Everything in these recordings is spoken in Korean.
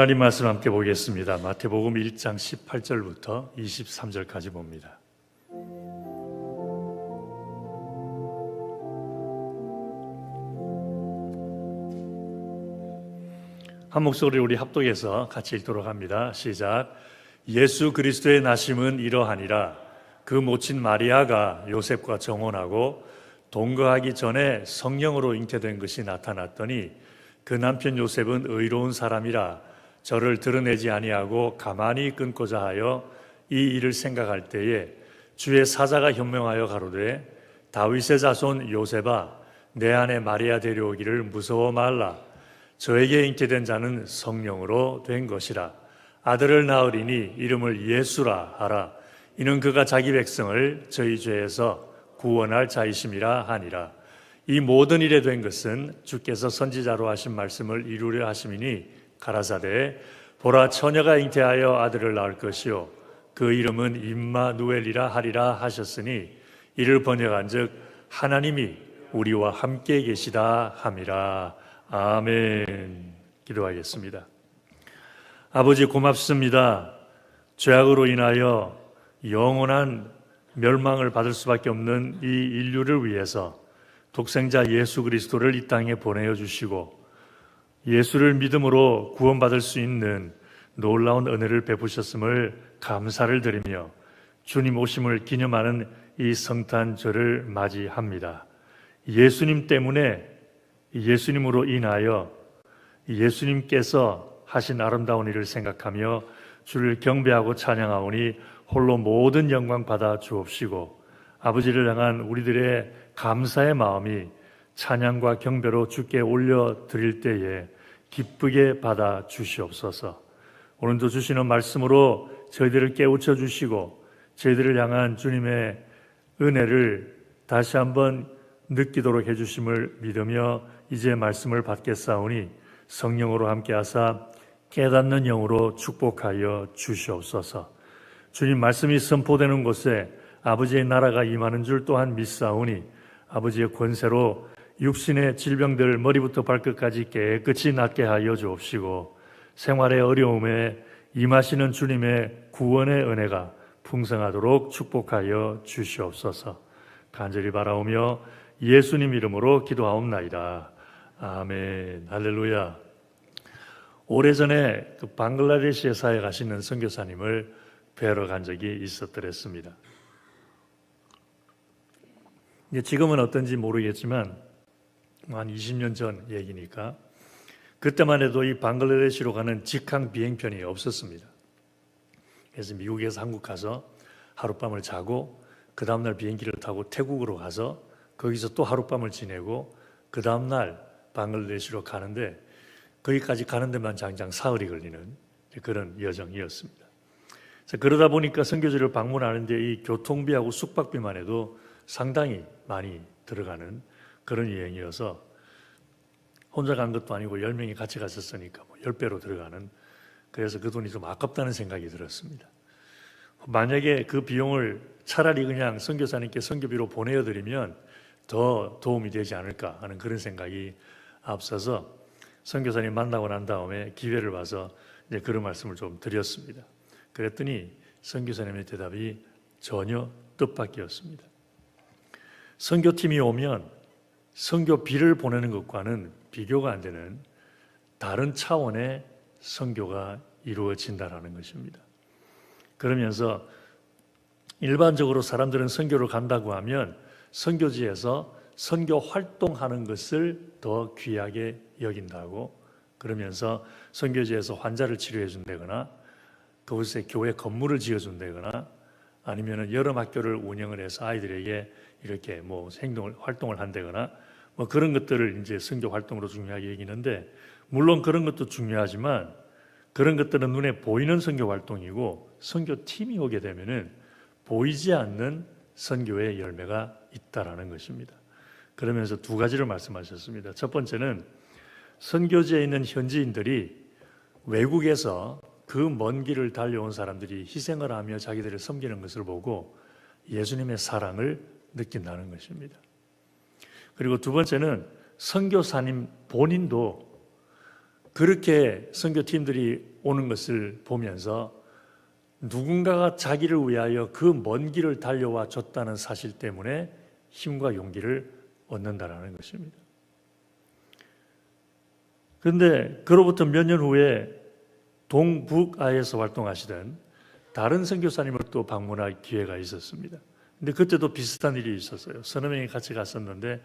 하나님 말씀 함께 보겠습니다. 마태복음 1장 18절부터 23절까지 봅니다. 한 목소리 우리 합독해서 같이 읽도록 합니다. 시작. 예수 그리스도의 나심은 이러하니라. 그 모친 마리아가 요셉과 정혼하고 동거하기 전에 성령으로 잉태된 것이 나타났더니 그 남편 요셉은 의로운 사람이라 저를 드러내지 아니하고 가만히 끊고자 하여 이 일을 생각할 때에 주의 사자가 현명하여 가로되 다윗의 자손 요셉아 내 아내 마리아 데려오기를 무서워 말라. 저에게 잉태된 자는 성령으로 된 것이라. 아들을 낳으리니 이름을 예수라 하라. 이는 그가 자기 백성을 저희 죄에서 구원할 자이심이라 하니라. 이 모든 일에 된 것은 주께서 선지자로 하신 말씀을 이루려 하심이니 가라사대 보라 처녀가 잉태하여 아들을 낳을 것이요 그 이름은 임마누엘이라 하리라 하셨으니 이를 번역한즉 하나님이 우리와 함께 계시다 함이라. 아멘. 기도하겠습니다. 아버지 고맙습니다. 죄악으로 인하여 영원한 멸망을 받을 수밖에 없는 이 인류를 위해서 독생자 예수 그리스도를 이 땅에 보내어 주시고 예수를 믿음으로 구원받을 수 있는 놀라운 은혜를 베푸셨음을 감사를 드리며 주님 오심을 기념하는 이 성탄절을 맞이합니다. 예수님 때문에 예수님으로 인하여 예수님께서 하신 아름다운 일을 생각하며 주를 경배하고 찬양하오니 홀로 모든 영광 받아 주옵시고 아버지를 향한 우리들의 감사의 마음이 찬양과 경배로 주께 올려드릴 때에 기쁘게 받아 주시옵소서. 오늘도 주시는 말씀으로 저희들을 깨우쳐 주시고 저희들을 향한 주님의 은혜를 다시 한번 느끼도록 해주심을 믿으며 이제 말씀을 받겠사오니 성령으로 함께하사 깨닫는 영으로 축복하여 주시옵소서. 주님 말씀이 선포되는 곳에 아버지의 나라가 임하는 줄 또한 믿사오니 아버지의 권세로 육신의 질병들 머리부터 발끝까지 깨끗이 낫게 하여 주옵시고 생활의 어려움에 임하시는 주님의 구원의 은혜가 풍성하도록 축복하여 주시옵소서. 간절히 바라오며 예수님 이름으로 기도하옵나이다. 아멘. 할렐루야. 오래전에 그 방글라데시에 사회 가시는 선교사님을 뵈러 간 적이 있었더랬습니다. 지금은 어떤지 모르겠지만 한 20년 전 얘기니까 그때만 해도 이 방글라데시로 가는 직항 비행편이 없었습니다. 그래서 미국에서 한국 가서 하룻밤을 자고 그 다음날 비행기를 타고 태국으로 가서 거기서 또 하룻밤을 지내고 그 다음날 방글라데시로 가는데 거기까지 가는 데만 장장 사흘이 걸리는 그런 여정이었습니다. 그러다 보니까 선교지를 방문하는데 이 교통비하고 숙박비만 해도 상당히 많이 들어가는 그런 여행이어서 혼자 간 것도 아니고 10명이 같이 갔었으니까 10배로 들어가는, 그래서 그 돈이 좀 아깝다는 생각이 들었습니다. 만약에 그 비용을 차라리 그냥 선교사님께 선교비로 보내드리면 더 도움이 되지 않을까 하는 그런 생각이 앞서서 선교사님 만나고 난 다음에 기회를 봐서 이제 그런 말씀을 좀 드렸습니다. 그랬더니 선교사님의 대답이 전혀 뜻밖이었습니다. 선교팀이 오면 선교비를 보내는 것과는 비교가 안 되는 다른 차원의 선교가 이루어진다는 것입니다. 그러면서 일반적으로 사람들은 선교를 간다고 하면 선교지에서 선교 활동하는 것을 더 귀하게 여긴다고, 그러면서 선교지에서 환자를 치료해 준다거나 그곳에 교회 건물을 지어 준다거나 아니면 여름 학교를 운영을 해서 아이들에게 이렇게 활동을 한다거나 그런 것들을 이제 선교 활동으로 중요하게 여기는데, 물론 그런 것도 중요하지만 그런 것들은 눈에 보이는 선교 활동이고 선교팀이 오게 되면은 보이지 않는 선교의 열매가 있다라는 것입니다. 그러면서 두 가지를 말씀하셨습니다. 첫 번째는 선교지에 있는 현지인들이 외국에서 그 먼 길을 달려온 사람들이 희생을 하며 자기들을 섬기는 것을 보고 예수님의 사랑을 느낀다는 것입니다. 그리고 두 번째는 선교사님 본인도 그렇게 선교팀들이 오는 것을 보면서 누군가가 자기를 위하여 그 먼 길을 달려와 줬다는 사실 때문에 힘과 용기를 얻는다는 것입니다. 그런데 그로부터 몇 년 후에 동북아에서 활동하시던 다른 선교사님을 또 방문할 기회가 있었습니다. 근데 그때도 비슷한 일이 있었어요. 서너 명이 같이 갔었는데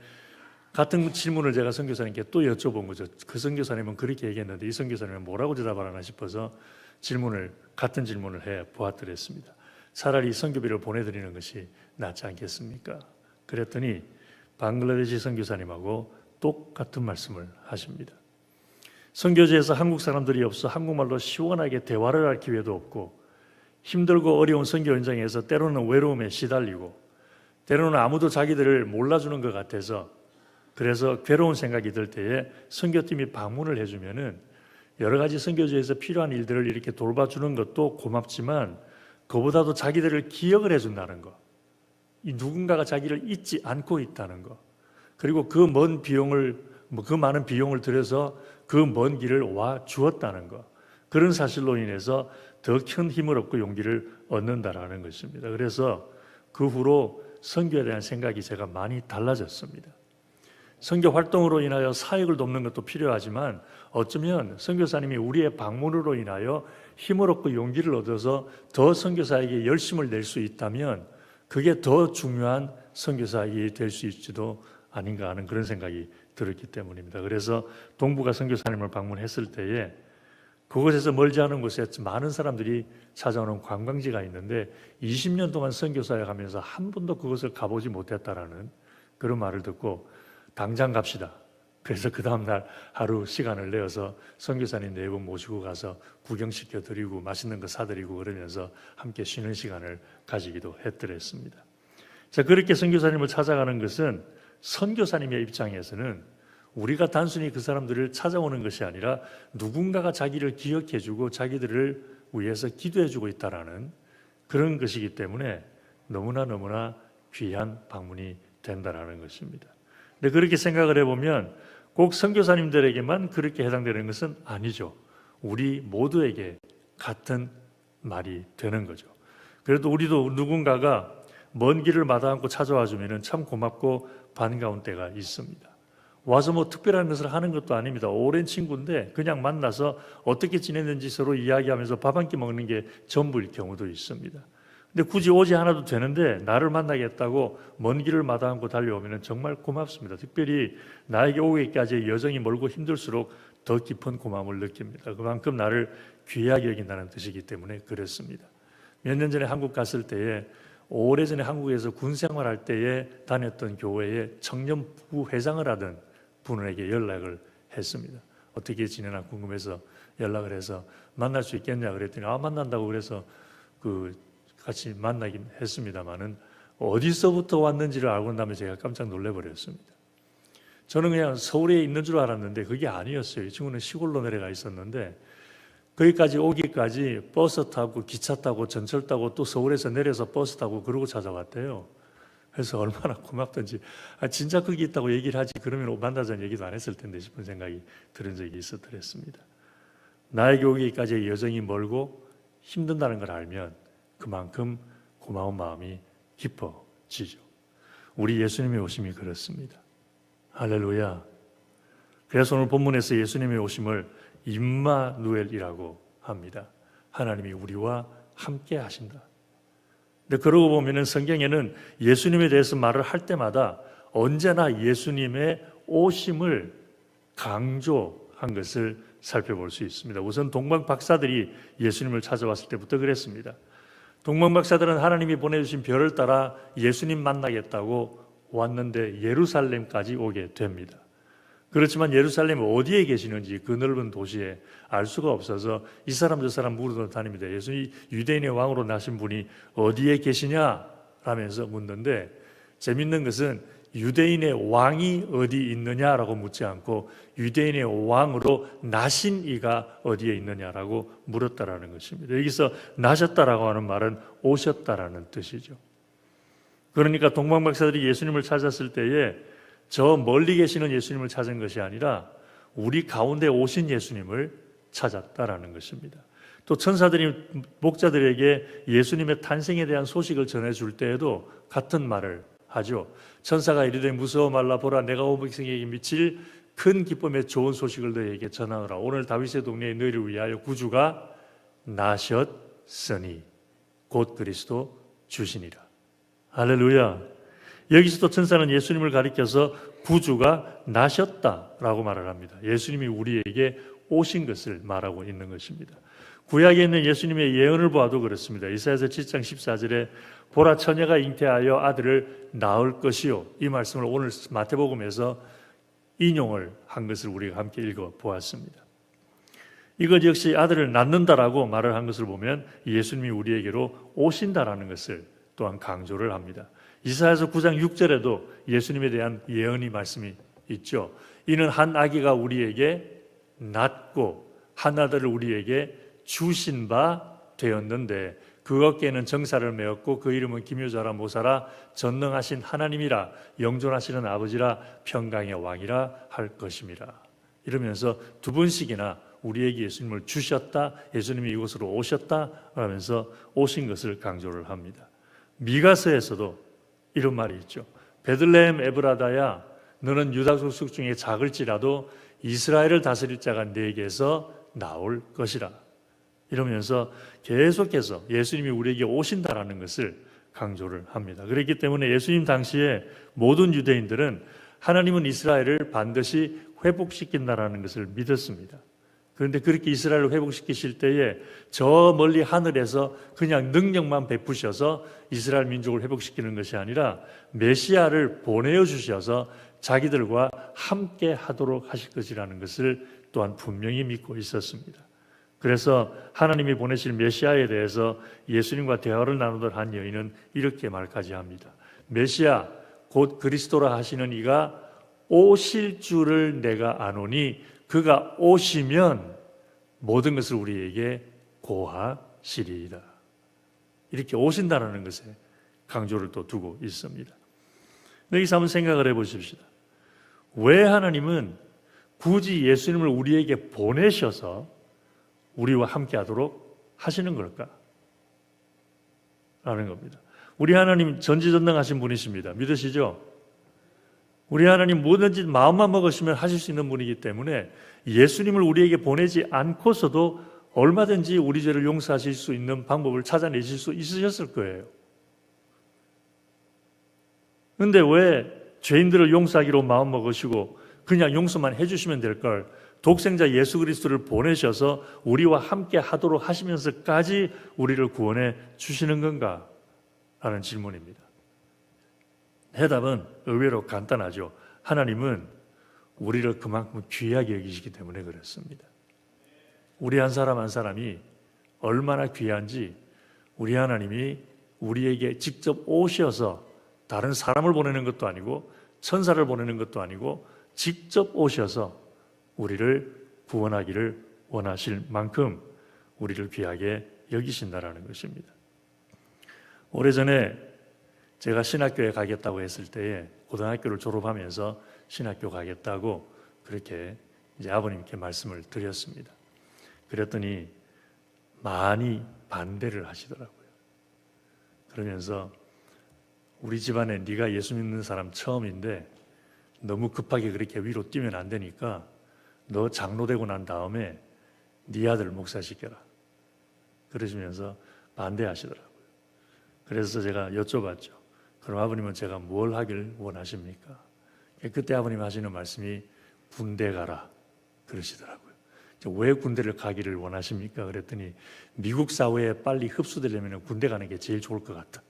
같은 질문을 제가 선교사님께 또 여쭤본 거죠. 그 선교사님은 그렇게 얘기했는데 이 선교사님은 뭐라고 대답을 하나 싶어서 같은 질문을 해 보았더랬습니다. 차라리 선교비를 보내드리는 것이 낫지 않겠습니까? 그랬더니 방글라데시 선교사님하고 똑같은 말씀을 하십니다. 선교지에서 한국 사람들이 없어 한국말로 시원하게 대화를 할 기회도 없고 힘들고 어려운 선교 현장에서 때로는 외로움에 시달리고 때로는 아무도 자기들을 몰라주는 것 같아서 그래서 괴로운 생각이 들 때에 선교팀이 방문을 해주면은 여러 가지 선교지에서 필요한 일들을 이렇게 돌봐주는 것도 고맙지만 그보다도 자기들을 기억을 해준다는 것, 이 누군가가 자기를 잊지 않고 있다는 것, 그리고 그 많은 비용을 들여서 그 먼 길을 와 주었다는 것, 그런 사실로 인해서 더 큰 힘을 얻고 용기를 얻는다라는 것입니다. 그래서 그 후로 선교에 대한 생각이 제가 많이 달라졌습니다. 선교 활동으로 인하여 사역을 돕는 것도 필요하지만 어쩌면 선교사님이 우리의 방문으로 인하여 힘을 얻고 용기를 얻어서 더 선교사에게 열심을 낼 수 있다면 그게 더 중요한 선교사역이 될 수 있지도 아닌가 하는 그런 생각이 들었기 때문입니다. 그래서 동북아 선교사님을 방문했을 때에 그곳에서 멀지 않은 곳에 많은 사람들이 찾아오는 관광지가 있는데 20년 동안 선교사역 하면서 한 번도 그곳을 가보지 못했다라는 그런 말을 듣고 당장 갑시다. 그래서 그 다음날 하루 시간을 내어서 선교사님 4분 모시고 가서 구경시켜 드리고 맛있는 거 사드리고 그러면서 함께 쉬는 시간을 가지기도 했더랬습니다. 자, 그렇게 선교사님을 찾아가는 것은 선교사님의 입장에서는 우리가 단순히 그 사람들을 찾아오는 것이 아니라 누군가가 자기를 기억해주고 자기들을 위해서 기도해주고 있다라는 그런 것이기 때문에 너무나 귀한 방문이 된다라는 것입니다. 근데 그렇게 생각을 해보면 꼭 선교사님들에게만 그렇게 해당되는 것은 아니죠. 우리 모두에게 같은 말이 되는 거죠. 그래도 우리도 누군가가 먼 길을 마다 않고 찾아와 주면 참 고맙고 반가운 때가 있습니다. 와서 뭐 특별한 것을 하는 것도 아닙니다. 오랜 친구인데 그냥 만나서 어떻게 지냈는지 서로 이야기하면서 밥 한 끼 먹는 게 전부일 경우도 있습니다. 근데 굳이 오지 않아도 되는데 나를 만나겠다고 먼 길을 마다 않고 달려오면 정말 고맙습니다. 특별히 나에게 오기까지의 여정이 멀고 힘들수록 더 깊은 고마움을 느낍니다. 그만큼 나를 귀하게 여긴다는 뜻이기 때문에 그렇습니다. 몇 년 전에 한국 갔을 때에 오래전에 한국에서 군 생활할 때에 다녔던 교회에 청년부 회장을 하던 분에게 연락을 했습니다. 어떻게 지내나 궁금해서 연락을 해서 만날 수 있겠냐 그랬더니 만난다고 그래서 같이 만나긴 했습니다만은 어디서부터 왔는지를 알고 나면 제가 깜짝 놀래버렸습니다. 저는 그냥 서울에 있는 줄 알았는데 그게 아니었어요. 이 친구는 시골로 내려가 있었는데 거기까지 오기까지 버스 타고 기차 타고 전철 타고 또 서울에서 내려서 버스 타고 그러고 찾아왔대요. 그래서 얼마나 고맙던지 진짜 거기 있다고 얘기를 하지 그러면 만나자는 얘기도 안 했을 텐데 싶은 생각이 들은 적이 있었더랬습니다. 나에게 오기까지의 여정이 멀고 힘든다는 걸 알면 그만큼 고마운 마음이 깊어지죠. 우리 예수님의 오심이 그렇습니다. 할렐루야. 그래서 오늘 본문에서 예수님의 오심을 임마누엘이라고 합니다. 하나님이 우리와 함께 하신다. 근데 그러고 보면은 성경에는 예수님에 대해서 말을 할 때마다 언제나 예수님의 오심을 강조한 것을 살펴볼 수 있습니다. 우선 동방 박사들이 예수님을 찾아왔을 때부터 그랬습니다. 동방 박사들은 하나님이 보내주신 별을 따라 예수님 만나겠다고 왔는데 예루살렘까지 오게 됩니다. 그렇지만 예루살렘 어디에 계시는지 그 넓은 도시에 알 수가 없어서 이 사람 저 사람 물으러 다닙니다. 예수님 유대인의 왕으로 나신 분이 어디에 계시냐 라면서 묻는데 재밌는 것은 유대인의 왕이 어디 있느냐라고 묻지 않고 유대인의 왕으로 나신 이가 어디에 있느냐라고 물었다라는 것입니다. 여기서 나셨다라고 하는 말은 오셨다라는 뜻이죠. 그러니까 동방 박사들이 예수님을 찾았을 때에 저 멀리 계시는 예수님을 찾은 것이 아니라 우리 가운데 오신 예수님을 찾았다라는 것입니다. 또 천사들이 목자들에게 예수님의 탄생에 대한 소식을 전해줄 때에도 같은 말을 하죠. 천사가 이르되 무서워 말라. 보라, 내가 온 백성에게 미칠 큰 기쁨의 좋은 소식을 너희에게 전하노라. 오늘 다윗의 동네에 너희를 위하여 구주가 나셨으니 곧 그리스도 주시니라. 할렐루야. 여기서도 천사는 예수님을 가리켜서 구주가 나셨다라고 말을 합니다. 예수님이 우리에게 오신 것을 말하고 있는 것입니다. 구약에 있는 예수님의 예언을 보아도 그렇습니다. 이사야서 7장 14절에 보라, 처녀가 잉태하여 아들을 낳을 것이요. 이 말씀을 오늘 마태복음에서 인용을 한 것을 우리가 함께 읽어 보았습니다. 이것 역시 아들을 낳는다라고 말을 한 것을 보면 예수님이 우리에게로 오신다라는 것을 또한 강조를 합니다. 이사야서 9장 6절에도 예수님에 대한 예언이 말씀이 있죠. 이는 한 아기가 우리에게 낳고 한 아들을 우리에게 주신 바 되었는데 그 어깨에는 정사를 메었고 그 이름은 기묘자라 모사라 전능하신 하나님이라 영존하시는 아버지라 평강의 왕이라 할 것임이라. 이러면서 두 번씩이나 우리에게 예수님을 주셨다, 예수님이 이곳으로 오셨다 하면서 오신 것을 강조를 합니다. 미가서에서도 이런 말이 있죠. 베들레헴 에브라다야, 너는 유다 족속 중에 작을지라도 이스라엘을 다스릴 자가 네게서 나올 것이라. 이러면서 계속해서 예수님이 우리에게 오신다라는 것을 강조를 합니다. 그렇기 때문에 예수님 당시에 모든 유대인들은 하나님은 이스라엘을 반드시 회복시킨다라는 것을 믿었습니다. 그런데 그렇게 이스라엘을 회복시키실 때에 저 멀리 하늘에서 그냥 능력만 베푸셔서 이스라엘 민족을 회복시키는 것이 아니라 메시아를 보내어 주셔서 자기들과 함께 하도록 하실 것이라는 것을 또한 분명히 믿고 있었습니다. 그래서 하나님이 보내실 메시아에 대해서 예수님과 대화를 나누던 한 여인은 이렇게 말까지 합니다. 메시아 곧 그리스도라 하시는 이가 오실 줄을 내가 아노니 그가 오시면 모든 것을 우리에게 고하시리이다. 이렇게 오신다는 것에 강조를 또 두고 있습니다. 여기서 한번 생각을 해보십시다. 왜 하나님은 굳이 예수님을 우리에게 보내셔서 우리와 함께 하도록 하시는 걸까? 라는 겁니다. 우리 하나님 전지전능하신 분이십니다. 믿으시죠? 우리 하나님 뭐든지 마음만 먹으시면 하실 수 있는 분이기 때문에 예수님을 우리에게 보내지 않고서도 얼마든지 우리 죄를 용서하실 수 있는 방법을 찾아내실 수 있으셨을 거예요. 그런데 왜 죄인들을 용서하기로 마음 먹으시고 그냥 용서만 해주시면 될 걸 독생자 예수 그리스도를 보내셔서 우리와 함께 하도록 하시면서까지 우리를 구원해 주시는 건가? 라는 질문입니다. 해답은 의외로 간단하죠. 하나님은 우리를 그만큼 귀하게 여기시기 때문에 그렇습니다. 우리 한 사람 한 사람이 얼마나 귀한지 우리 하나님이 우리에게 직접 오셔서 다른 사람을 보내는 것도 아니고 천사를 보내는 것도 아니고 직접 오셔서 우리를 구원하기를 원하실 만큼 우리를 귀하게 여기신다라는 것입니다. 오래전에 제가 신학교에 가겠다고 했을 때에 고등학교를 졸업하면서 신학교 가겠다고 그렇게 이제 아버님께 말씀을 드렸습니다. 그랬더니 많이 반대를 하시더라고요. 그러면서 우리 집안에 네가 예수 믿는 사람 처음인데 너무 급하게 그렇게 위로 뛰면 안 되니까 너 장로 되고 난 다음에 네 아들 목사시켜라. 그러시면서 반대하시더라고요. 그래서 제가 여쭤봤죠. 그럼 아버님은 제가 뭘 하길 원하십니까? 그때 아버님 하시는 말씀이 군대 가라 그러시더라고요. 왜 군대를 가기를 원하십니까? 그랬더니 미국 사회에 빨리 흡수되려면 군대 가는 게 제일 좋을 것 같다.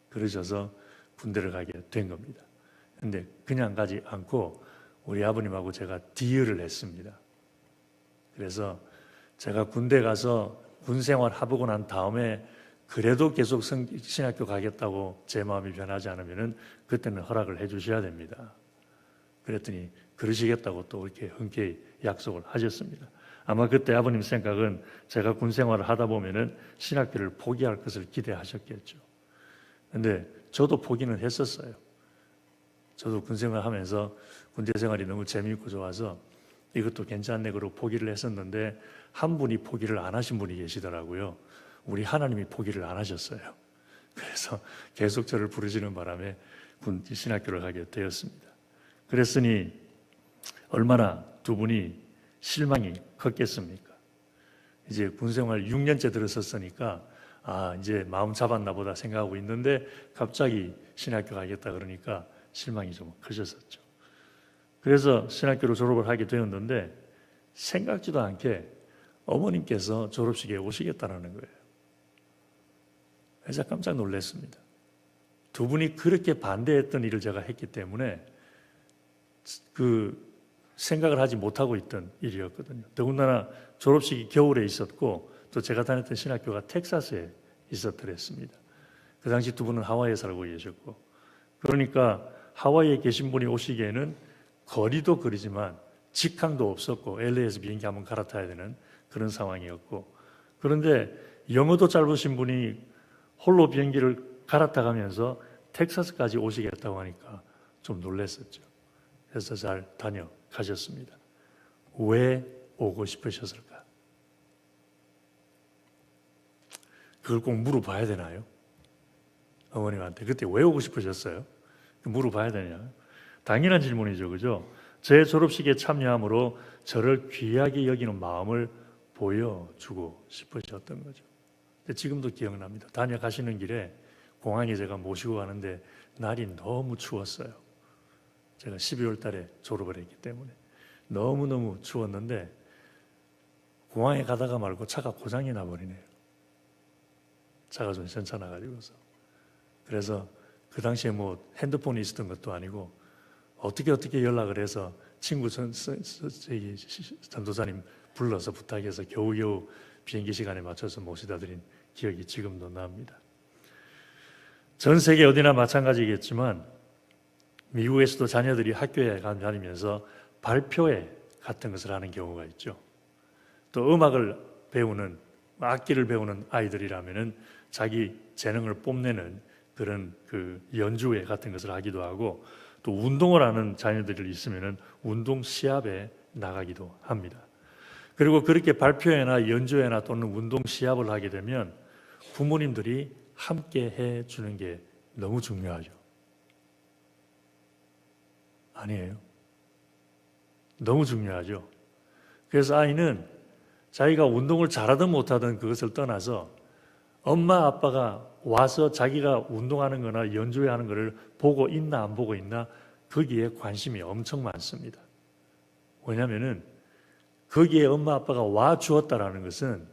그러셔서 군대를 가게 된 겁니다. 그런데 그냥 가지 않고 우리 아버님하고 제가 딜을 했습니다. 그래서 제가 군대 가서 군 생활 해보고 난 다음에 그래도 계속 신학교 가겠다고 제 마음이 변하지 않으면 그때는 허락을 해 주셔야 됩니다. 그랬더니 그러시겠다고 또 이렇게 흔쾌히 약속을 하셨습니다. 아마 그때 아버님 생각은 제가 군 생활을 하다 보면은 신학교를 포기할 것을 기대하셨겠죠. 그런데 저도 포기는 했었어요. 저도 군 생활하면서 군대 생활이 너무 재미있고 좋아서 이것도 괜찮네 그러고 포기를 했었는데 한 분이 포기를 안 하신 분이 계시더라고요. 우리 하나님이 포기를 안 하셨어요. 그래서 계속 저를 부르시는 바람에 군 신학교를 가게 되었습니다. 그랬으니 얼마나 두 분이 실망이 컸겠습니까? 이제 군생활 6년째 들었었으니까 이제 마음 잡았나 보다 생각하고 있는데 갑자기 신학교 가겠다 그러니까 실망이 좀 크셨었죠. 그래서 신학교로 졸업을 하게 되었는데 생각지도 않게 어머님께서 졸업식에 오시겠다라는 거예요. 그래서 깜짝 놀랐습니다. 두 분이 그렇게 반대했던 일을 제가 했기 때문에 그 생각을 하지 못하고 있던 일이었거든요. 더군다나 졸업식이 겨울에 있었고 또 제가 다녔던 신학교가 텍사스에 있었더랬습니다. 그 당시 두 분은 하와이에 살고 계셨고 그러니까 하와이에 계신 분이 오시기에는 거리도 거리지만 직항도 없었고 LA에서 비행기 한번 갈아타야 되는 그런 상황이었고 그런데 영어도 짧으신 분이 홀로 비행기를 갈아타가면서 텍사스까지 오시겠다고 하니까 좀 놀랐었죠. 그래서 잘 다녀가셨습니다. 왜 오고 싶으셨을까? 그걸 꼭 물어봐야 되나요? 어머님한테 그때 왜 오고 싶으셨어요? 물어봐야 되냐? 당연한 질문이죠, 그죠? 제 졸업식에 참여함으로 저를 귀하게 여기는 마음을 보여주고 싶으셨던 거죠. 지금도 기억납니다. 다녀가시는 길에 공항에 제가 모시고 가는데 날이 너무 추웠어요. 제가 12월 달에 졸업을 했기 때문에 너무너무 추웠는데 공항에 가다가 말고 차가 고장이 나버리네요. 차가 좀 시원찮아가지고서. 그래서 그 당시에 뭐 핸드폰이 있었던 것도 아니고 어떻게 연락을 해서 친구 전도사님 불러서 부탁해서 겨우겨우 비행기 시간에 맞춰서 모시다 드린 기억이 지금도 납니다. 전 세계 어디나 마찬가지겠지만 미국에서도 자녀들이 학교에 다니면서 발표회 같은 것을 하는 경우가 있죠. 또 음악을 배우는 악기를 배우는 아이들이라면은 자기 재능을 뽐내는 그런 그 연주회 같은 것을 하기도 하고 또 운동을 하는 자녀들이 있으면은 운동 시합에 나가기도 합니다. 그리고 그렇게 발표회나 연주회나 또는 운동 시합을 하게 되면 부모님들이 함께 해 주는 게 너무 중요하죠. 아니에요. 너무 중요하죠. 그래서 아이는 자기가 운동을 잘하든 못하든 그것을 떠나서 엄마 아빠가 와서 자기가 운동하는 거나 연주회 하는 거를 보고 있나 안 보고 있나 거기에 관심이 엄청 많습니다. 왜냐하면은 거기에 엄마 아빠가 와 주었다라는 것은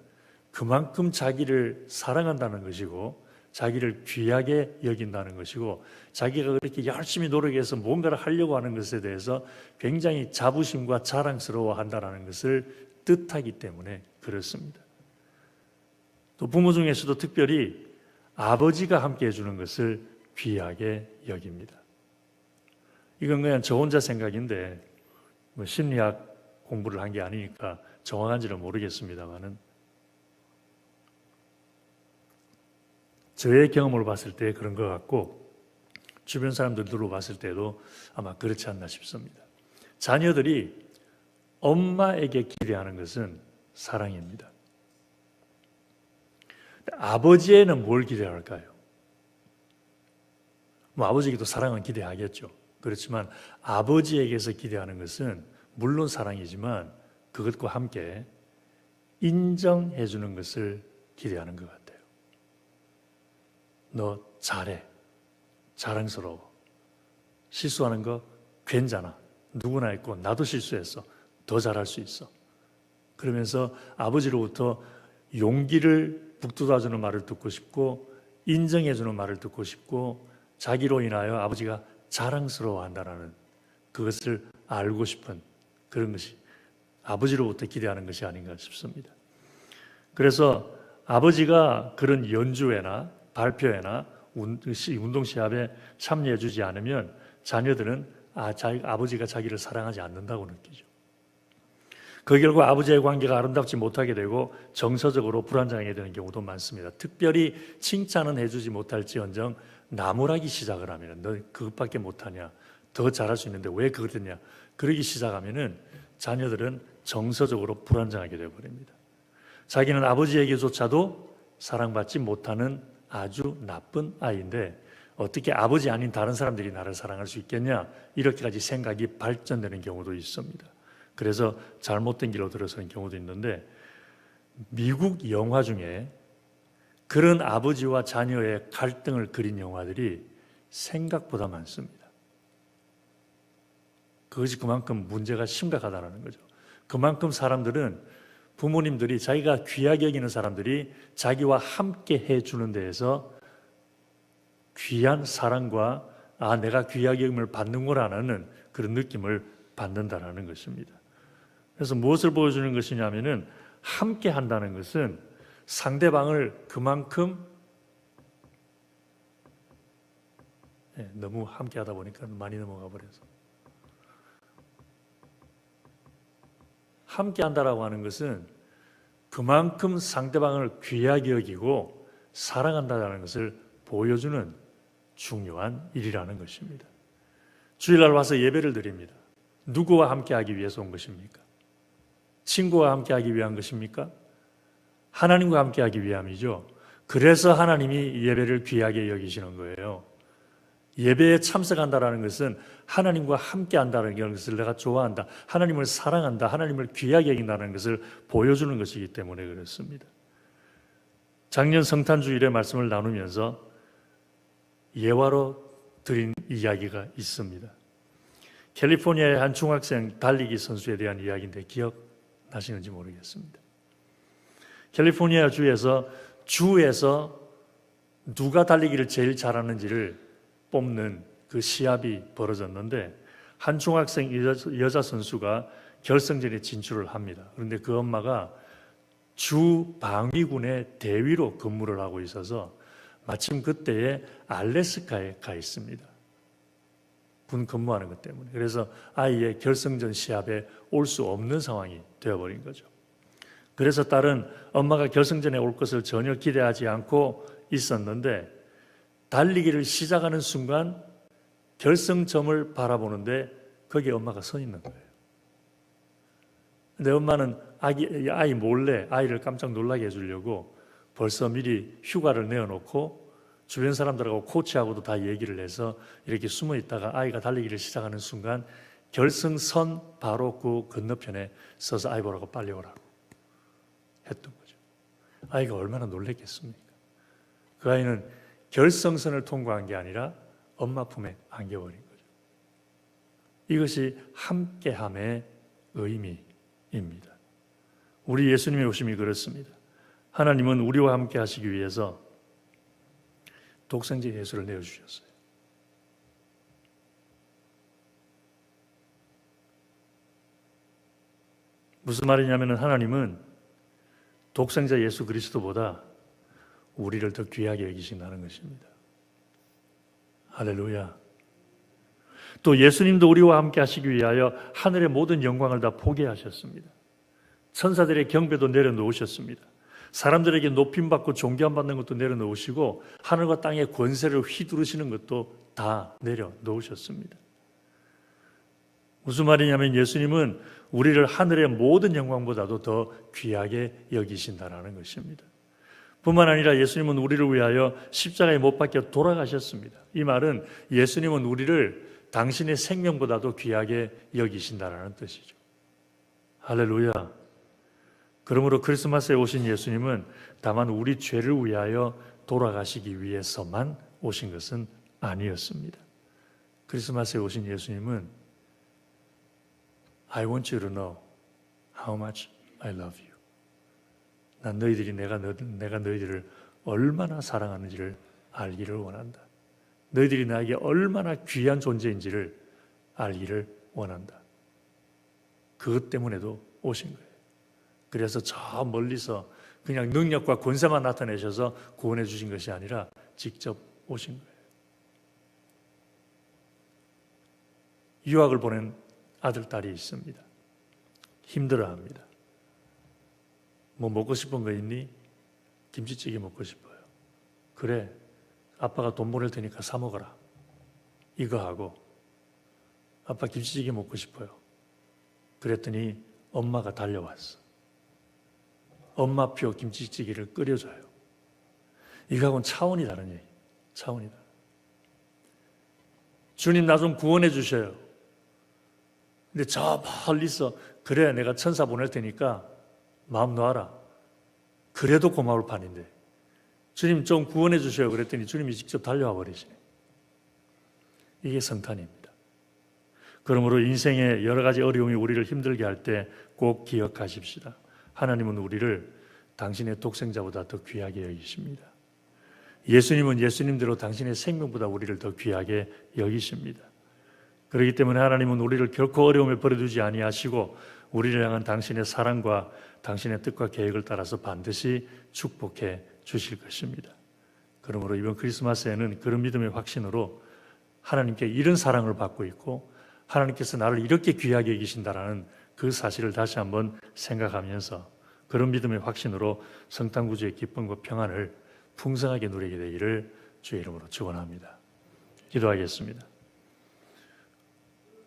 그만큼 자기를 사랑한다는 것이고 자기를 귀하게 여긴다는 것이고 자기가 그렇게 열심히 노력해서 뭔가를 하려고 하는 것에 대해서 굉장히 자부심과 자랑스러워한다는 것을 뜻하기 때문에 그렇습니다. 또 부모 중에서도 특별히 아버지가 함께 해주는 것을 귀하게 여깁니다. 이건 그냥 저 혼자 생각인데 뭐 심리학 공부를 한 게 아니니까 정확한지는 모르겠습니다만은 저의 경험으로 봤을 때 그런 것 같고 주변 사람들로 봤을 때도 아마 그렇지 않나 싶습니다. 자녀들이 엄마에게 기대하는 것은 사랑입니다. 아버지에는 뭘 기대할까요? 뭐 아버지에게도 사랑은 기대하겠죠. 그렇지만 아버지에게서 기대하는 것은 물론 사랑이지만 그것과 함께 인정해 주는 것을 기대하는 것 같아요. 너 잘해. 자랑스러워. 실수하는 거 괜찮아. 누구나 있고 나도 실수했어. 더 잘할 수 있어. 그러면서 아버지로부터 용기를 북돋아주는 말을 듣고 싶고 인정해주는 말을 듣고 싶고 자기로 인하여 아버지가 자랑스러워한다는 그것을 알고 싶은 그런 것이 아버지로부터 기대하는 것이 아닌가 싶습니다. 그래서 아버지가 그런 연주회나 발표회나 운동시합에 참여해주지 않으면 자녀들은 아버지가 자기를 사랑하지 않는다고 느끼죠. 그 결과 아버지의 관계가 아름답지 못하게 되고 정서적으로 불안정하게 되는 경우도 많습니다. 특별히 칭찬은 해주지 못할지언정 나무라기 시작을 하면 너 그것밖에 못하냐, 더 잘할 수 있는데 왜 그걸 했냐, 그러기 시작하면은 자녀들은 정서적으로 불안정하게 되어버립니다. 자기는 아버지에게조차도 사랑받지 못하는 아주 나쁜 아이인데 어떻게 아버지 아닌 다른 사람들이 나를 사랑할 수 있겠냐, 이렇게까지 생각이 발전되는 경우도 있습니다. 그래서 잘못된 길로 들어서는 경우도 있는데, 미국 영화 중에 그런 아버지와 자녀의 갈등을 그린 영화들이 생각보다 많습니다. 그것이 그만큼 문제가 심각하다는 거죠. 그만큼 사람들은, 부모님들이, 자기가 귀하게 여기는 사람들이 자기와 함께 해주는 데에서 귀한 사랑과 내가 귀하게 여김을 받는구나라는 그런 느낌을 받는다라는 것입니다. 그래서 무엇을 보여주는 것이냐면은, 함께 한다는 것은 상대방을 그만큼, 너무 함께 하다 보니까 많이 넘어가 버려서, 함께 한다라고 하는 것은 그만큼 상대방을 귀하게 여기고 사랑한다는 것을 보여주는 중요한 일이라는 것입니다. 주일날 와서 예배를 드립니다. 누구와 함께 하기 위해서 온 것입니까? 친구와 함께 하기 위한 것입니까? 하나님과 함께 하기 위함이죠. 그래서 하나님이 예배를 귀하게 여기시는 거예요. 예배에 참석한다는 것은 하나님과 함께 한다는 것을, 내가 좋아한다, 하나님을 사랑한다, 하나님을 귀하게 여긴다는 것을 보여주는 것이기 때문에 그렇습니다. 작년 성탄주일에 말씀을 나누면서 예화로 드린 이야기가 있습니다. 캘리포니아의 한 중학생 달리기 선수에 대한 이야기인데 기억나시는지 모르겠습니다. 캘리포니아 주에서 누가 달리기를 제일 잘하는지를 뽑는 그 시합이 벌어졌는데, 한 중학생 여자 선수가 결승전에 진출을 합니다. 그런데 그 엄마가 주 방위군의 대위로 근무를 하고 있어서 마침 그때에 알래스카에 가 있습니다. 군 근무하는 것 때문에. 그래서 아이의 결승전 시합에 올 수 없는 상황이 되어버린 거죠. 그래서 딸은 엄마가 결승전에 올 것을 전혀 기대하지 않고 있었는데, 달리기를 시작하는 순간 결승점을 바라보는데 거기에 엄마가 서 있는 거예요. 근데 엄마는 아이 몰래 아이를 깜짝 놀라게 해주려고 벌써 미리 휴가를 내어놓고 주변 사람들하고 코치하고도 다 얘기를 해서 이렇게 숨어 있다가 아이가 달리기를 시작하는 순간 결승선 바로 그 건너편에 서서 아이 보라고 빨리 오라고 했던 거죠. 아이가 얼마나 놀랬겠습니까? 그 아이는 결승선을 통과한 게 아니라 엄마 품에 안겨버린 거죠. 이것이 함께함의 의미입니다. 우리 예수님의 오심이 그렇습니다. 하나님은 우리와 함께 하시기 위해서 독생자 예수를 내어주셨어요. 무슨 말이냐면, 하나님은 독생자 예수 그리스도보다 우리를 더 귀하게 여기신다는 것입니다. 할렐루야. 또 예수님도 우리와 함께 하시기 위하여 하늘의 모든 영광을 다 포기하셨습니다. 천사들의 경배도 내려놓으셨습니다. 사람들에게 높임받고 존경받는 것도 내려놓으시고 하늘과 땅의 권세를 휘두르시는 것도 다 내려놓으셨습니다. 무슨 말이냐면, 예수님은 우리를 하늘의 모든 영광보다도 더 귀하게 여기신다는 것입니다. 뿐만 아니라 예수님은 우리를 위하여 십자가에 못 박혀 돌아가셨습니다. 이 말은 예수님은 우리를 당신의 생명보다도 귀하게 여기신다는 뜻이죠. 할렐루야. 그러므로 크리스마스에 오신 예수님은 다만 우리 죄를 위하여 돌아가시기 위해서만 오신 것은 아니었습니다. 크리스마스에 오신 예수님은 I want you to know how much I love you. 난 너희들이 내가 너희들을 얼마나 사랑하는지를 알기를 원한다. 너희들이 나에게 얼마나 귀한 존재인지를 알기를 원한다. 그것 때문에도 오신 거예요. 그래서 저 멀리서 그냥 능력과 권세만 나타내셔서 구원해 주신 것이 아니라 직접 오신 거예요. 유학을 보낸 아들, 딸이 있습니다. 힘들어합니다. 뭐 먹고 싶은 거 있니? 김치찌개 먹고 싶어요. 그래, 아빠가 돈 보낼 테니까 사 먹어라. 이거 하고, 아빠 김치찌개 먹고 싶어요. 그랬더니 엄마가 달려왔어. 엄마표 김치찌개를 끓여줘요. 이거하고는 차원이 다른 얘기. 차원이 다른. 주님 나 좀 구원해 주셔요. 근데 저 멀리서 그래 내가 천사 보낼 테니까 마음 놓아라. 그래도 고마울 판인데 주님 좀 구원해 주셔요. 그랬더니 주님이 직접 달려와 버리시네. 이게 성탄입니다. 그러므로 인생의 여러 가지 어려움이 우리를 힘들게 할 때 꼭 기억하십시다. 하나님은 우리를 당신의 독생자보다 더 귀하게 여기십니다. 예수님은 예수님대로 당신의 생명보다 우리를 더 귀하게 여기십니다. 그렇기 때문에 하나님은 우리를 결코 어려움에 버려두지 아니하시고 우리를 향한 당신의 사랑과 당신의 뜻과 계획을 따라서 반드시 축복해 주실 것입니다. 그러므로 이번 크리스마스에는 그런 믿음의 확신으로 하나님께 이런 사랑을 받고 있고 하나님께서 나를 이렇게 귀하게 여기신다라는 그 사실을 다시 한번 생각하면서 그런 믿음의 확신으로 성탄구주의 기쁨과 평안을 풍성하게 누리게 되기를 주의 이름으로 축원합니다. 기도하겠습니다.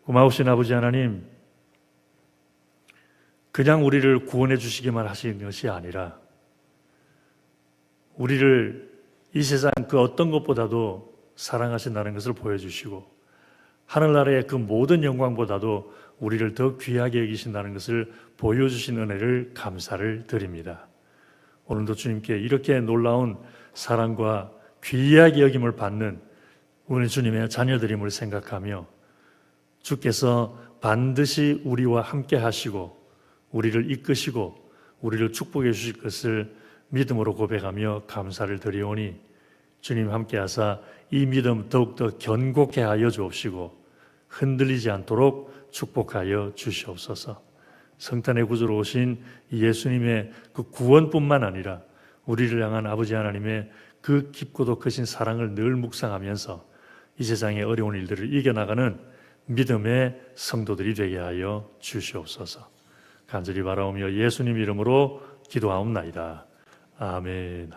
고마우신 아버지 하나님, 그냥 우리를 구원해 주시기만 하시는 것이 아니라 우리를 이 세상 그 어떤 것보다도 사랑하신다는 것을 보여주시고 하늘나라의 그 모든 영광보다도 우리를 더 귀하게 여기신다는 것을 보여주신 은혜를 감사를 드립니다. 오늘도 주님께 이렇게 놀라운 사랑과 귀하게 여김을 받는 우리 주님의 자녀들임을 생각하며 주께서 반드시 우리와 함께 하시고 우리를 이끄시고 우리를 축복해 주실 것을 믿음으로 고백하며 감사를 드리오니 주님 함께 하사 이 믿음 더욱더 견고케 하여 주옵시고 흔들리지 않도록 축복하여 주시옵소서. 성탄의 구주로 오신 예수님의 그 구원뿐만 아니라 우리를 향한 아버지 하나님의 그 깊고도 크신 사랑을 늘 묵상하면서 이 세상의 어려운 일들을 이겨나가는 믿음의 성도들이 되게 하여 주시옵소서. 간절히 바라오며 예수님 이름으로 기도하옵나이다. 아멘.